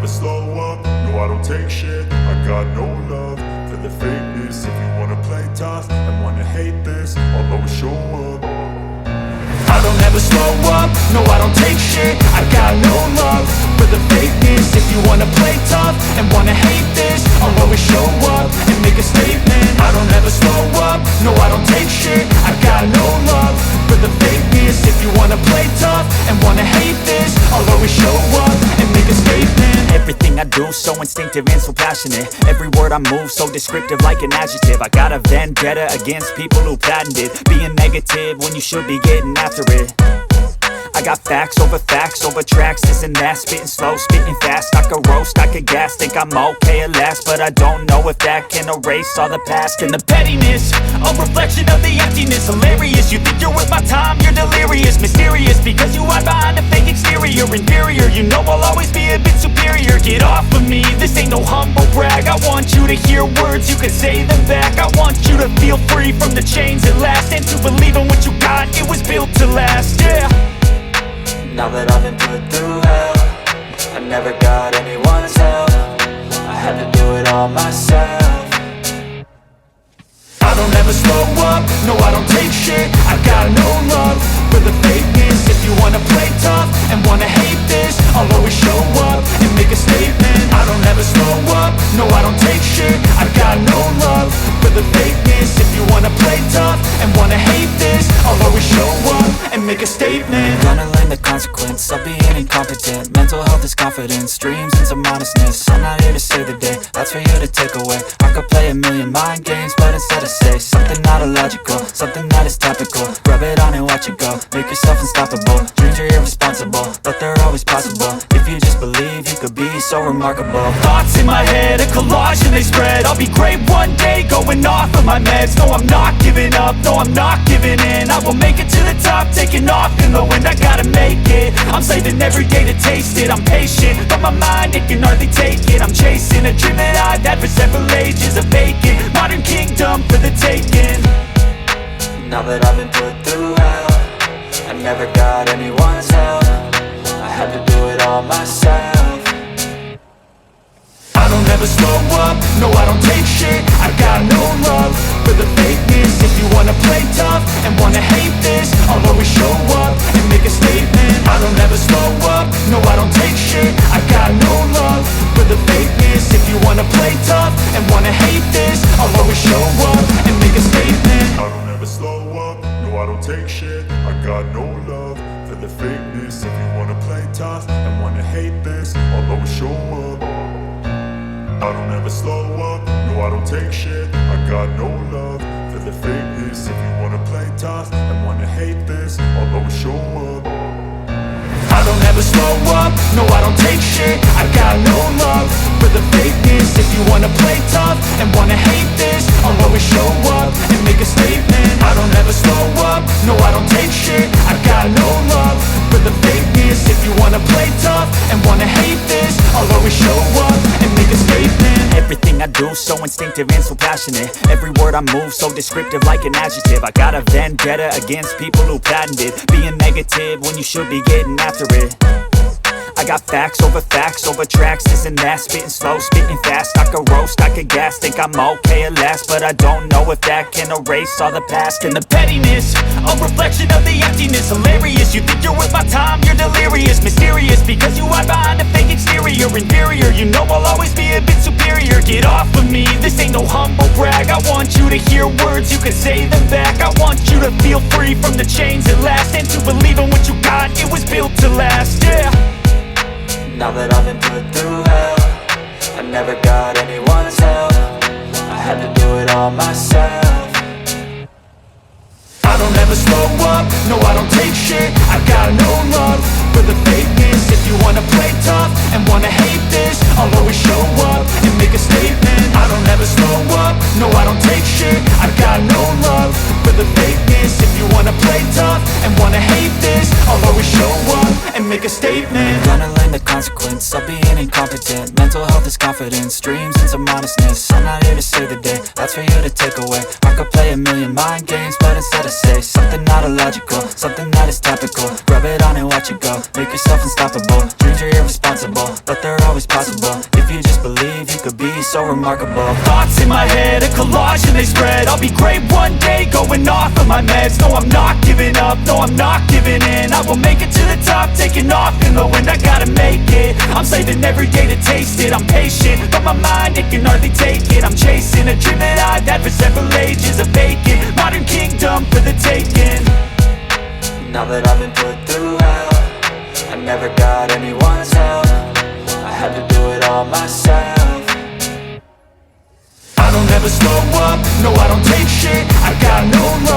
never slow up, no I don't take shit. I got no love for the fakeness. If you wanna play tough and wanna hate this, I'll always show up. I don't ever slow up, no I don't take shit. I got no love for the fakeness. If you wanna play tough and wanna hate this, I'll always show up and make a statement. I don't ever slow up, no I don't take shit. I got no love for the fakeness. If you wanna play tough and wanna hate this, I'll always show up and make a statement. Everything I do so instinctive and so passionate. Every word I move so descriptive like an adjective. I got a vendetta against people who patented being negative when you should be getting after it. I got facts over tracks, this and that. Spitting slow, spitting fast. I could roast, I could gas. Think I'm okay at last, but I don't know if that can erase all the past. And the pettiness, a reflection of the emptiness. Hilarious, you think you're worth my time, you're delirious. Mysterious, because you hide behind a fake exterior. Inferior, you know I'll always be a bit superior. Get off of me, this ain't no humble brag. I want you to hear words, you can say them back. I want you to feel free from the chains at last, and to believe in what you got, it was built to last, yeah. Now that I've been put through hell, I never got anyone's help. I had to do it all myself. I don't ever slow up, no I don't take shit. I got no love for the fakeness. If you wanna play tough and wanna hate this, I'll always show up and make a statement. I don't ever slow up, no I don't take shit. I got no love for the fakeness. If you wanna play tough and wanna hate this, I'll always show up and make a statement. Gonna learn the consequence of being incompetent. Mental health is confidence, dreams and some honestness. I'm not here to save the day, that's for you to take away. I could play a million mind games, but instead I say something not illogical, something that is topical. Rub it on and watch it go, make yourself unstoppable. Dreams are irresponsible, but they're always possible. If you just believe, you could be so remarkable. Thoughts in my head, a collage and they spread. I'll be great one day, going off of my meds. No, I'm not giving up, no, I'm not giving in. I will make it to the top, taking off in the wind. I gotta make it, I'm saving every day to taste it. I'm patient, but my mind, it can hardly take it. I'm chasing a dream that I've had for several ages. A vacant, modern kingdom for the taking. Now that I've been put through hell, I never got anyone's help. I had to do it all myself. I don't ever slow up, no I don't take shit. I got no love for the fakeness. If you wanna play tough and wanna hate this, I'll always show up and make a statement. I don't ever slow up, no I don't take shit. I got no love for the fakeness. If you wanna play tough and wanna hate this, I'll always show up and make a statement. I don't ever slow up, no I don't take shit. I got no love for the fakeness. If you wanna play tough and wanna hate this, I'll always show up. I don't ever slow up, no I don't take shit. I got no love for the fakeness. If you wanna play tough and wanna hate this, I'll always show up. I don't ever slow up, no I don't take shit. I got no love for the fakeness. If you wanna play tough and wanna hate this, I'll always show up and make a statement. I don't ever slow up, no I don't take shit. I got no love for the fakeness. If you wanna play tough and wanna hate this, I'll always show up and make a statement. Everything I do so instinctive and so passionate. Every word I move so descriptive like an adjective. I got a vendetta against people who patented being negative when you should be getting after it. I got facts over tracks, this and that. Spitting slow, spitting fast. I could roast, I could gas. Think I'm okay at last, but I don't know if that can erase all the past. And the pettiness, a reflection of the emptiness. Hilarious, you think you're worth my time, you're delirious. Mysterious, because you hide behind a fake exterior. Inferior, you know I'll always be a bit superior. Get off of me, this ain't no humble brag. I want you to hear words, you can say them back. I want you to feel free from the chains at last, and to believe in what you got, it was built to last, yeah. Now that I've been put through hell, I never got anyone's help. I had to do it all myself. I don't ever slow up, no I don't take shit. I got no love for the fakeness. If you wanna play tough and wanna hate this, I'll always show up and make a statement. I don't ever slow up, no I don't take shit. I got no love for the fakeness. If you wanna play tough and wanna hate this, I'll always show up and make a statement. Gonna learn the consequence of being being incompetent. Mental health is confidence, dreams into modestness. I'm not here to save the day, that's for you to take away. I could play a million mind games, but instead I say something not illogical, something that is topical. Rub it on and watch it go, make yourself unstoppable. Dreams are irresponsible, but they're always possible. If you just believe, you could be so remarkable. Thoughts in my head, a collage and they spread. I'll be great one day, going off of my meds. No, I'm not giving up, no, I'm not giving in. I will make it to the top, taking off in the wind. I gotta make it, I'm saving every day to taste it. I'm patient, but my mind, it can hardly take it. I'm chasing a dream that I've had for several ages. A vacant, modern kingdom for the taking. Now that I've been put through hell, I never got anyone's help. I had to do it all myself. I don't ever slow up, no I don't take shit. I got no love